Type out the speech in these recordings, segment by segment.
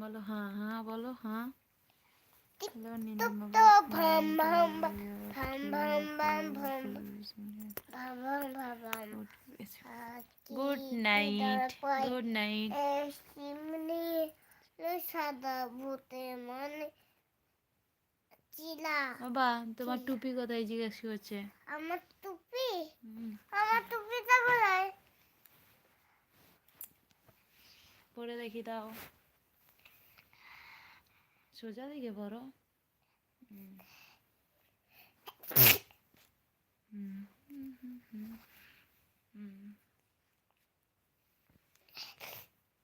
বলো হ্যাঁ হ্যাঁ বলো হ্যাঁ। হ্যালো টুক নীলিমা তো ভাম বলছি ভাম ভাম ভাম ভাম ভাম ভাম ভাম ভাম গুড নাইট গুড নাইট। সিমনি সাদা ভূতে মানে চিলা। বাবা তোমার টুপি কোথায় জিজ্ঞেস করছে। আমার টুপি, আমার টুপিটা কোথায়? পরে দেখি দাও, সোজা দিকে পড়ো।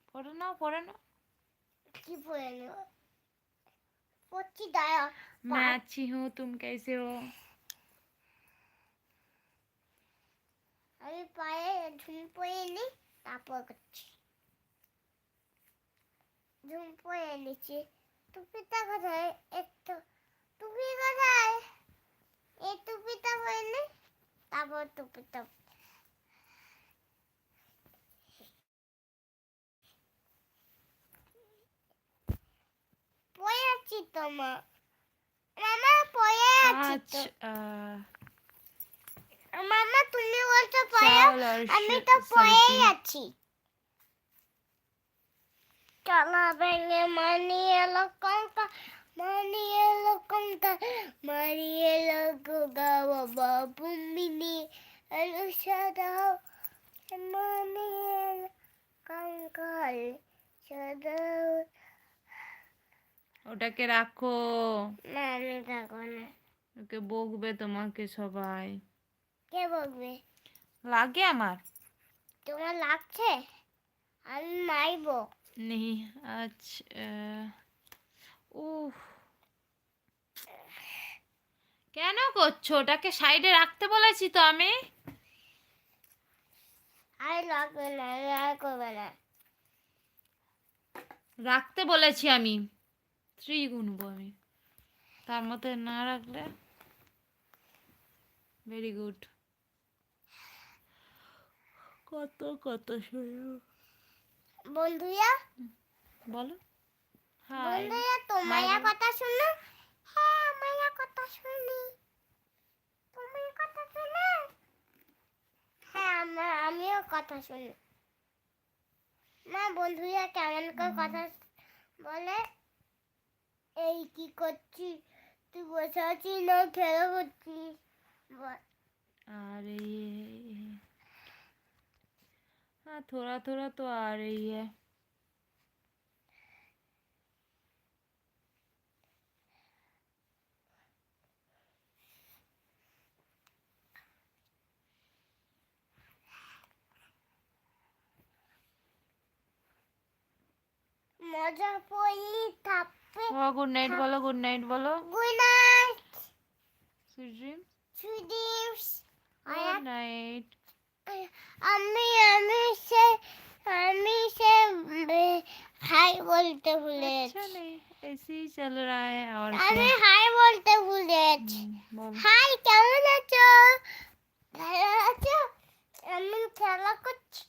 পড়ে নাও পড়ে নাও। কি পরে নেব? পড়ছি দাঁড়া। मैं अच्छी हूँ तुम कैसे हो। আমি পায়ে ঝুম পরে নি, তারপর করছি। ঝুম পরে নিচ্ছি। টুপিটা কোথায়? একটু টুপি কোথায়? এই টুপিটা পরে নি, তারপর টুপিটা পরে আছি তো মা। মামা পরে আছি তো। মামা তুমি বলছো পরে, আমি তো পরেই আছি। চলা ভেঙে মানি এলো কঙ্কা, মানি এলো কঙ্কা, মানি এলো গোগা বাবা বুমিনি এলো সাদাও, মানি এলো কঙ্কাল সাদাও। ওটাকে রাখো, না আমি থাকবো না। ওকে বকবে তোমাকে সবাই। কে বকবে? লাগে আমার। তোমার লাগছে? আমি মারবো। नहीं अच्छा উফ কেন করছো? ওটাকে সাইডে রাখতে বলেছি তো আমি। আর লাগবে না, আর করবে না। রাখতে বলেছি আমি, 3 গুনবো আমি, তার মধ্যে না রাখলে। Very good. কত কত শুনো বন্ধুরা, বলো। হাই বন্ধুরা তোমার কথা শুনো। হ্যাঁ আমার কথা শুনি। তোমার কথা শুনো। হ্যাঁ আমিও কথা শুনি। মা বন্ধুরা কেমন করে কথা বলে? এই কি করছিস? তুই বসে আছিস না খেলা করছিস? आ रही है, हाँ थोड़ा थोड़ा तो आ रही है। মজা পড়লি থাপ্পে। गुड नाइट बोलो, गुड नाइट बोलो। Good night. Sweet dream. Sweet dreams. Good night. আমি সে হাই বলতে ভুলে अच्छा नहीं, ऐसे ही चल रहा है और আমি क्या। হাই বলতে ভুলে গেছি। बोलो। হাই কেমন আছো? ভালো আছো? আমি খেলা করছি।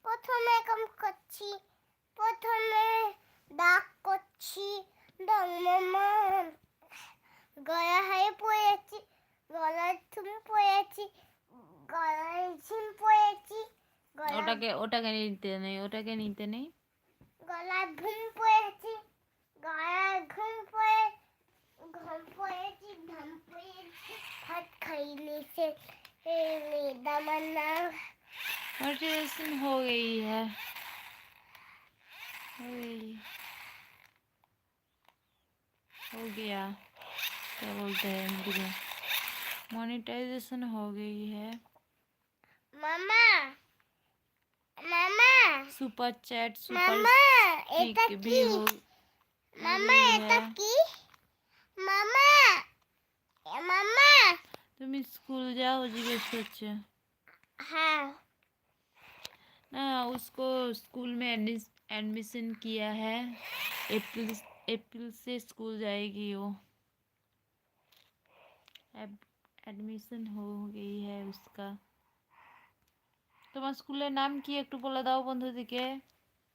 প্রথমে কম করছি, প্রথমে ডাক করছি, ডাক মামা। গলা হাই পড়েছি, গলায় থুম পড়েছি, গলায় ঝিম পড়েছি, ওটাকে ওটাকে নিতে নেই, ওটাকে নিতে নেই। গলায় ঘুম পড়েছি, গলায় ঘুম পড়েছি, ঘাম পড়েছি, ভাত খাইনি সে দামান্না। मोटिवेशन हो गई है, हो गई, हो गया, क्या बोलते हैं हिंदी में, मोनेटाइजेशन हो गई है। মামা, মামা, सुपर चैट सुपर মামা এটা स्टिक কি? भी हो মামা गई এটা है। কি? মামা, মামা। তুমি स्कूल जाओ जिज्ञेस করছে। हाँ ना उसको स्कूल में एडमिशन किया है, अप्रैल से स्कूल जाएगी वो। एडमिशन हो गई है उसका। তোমার স্কুলের নাম কি একটু বলে দাও বন্ধুদিকে।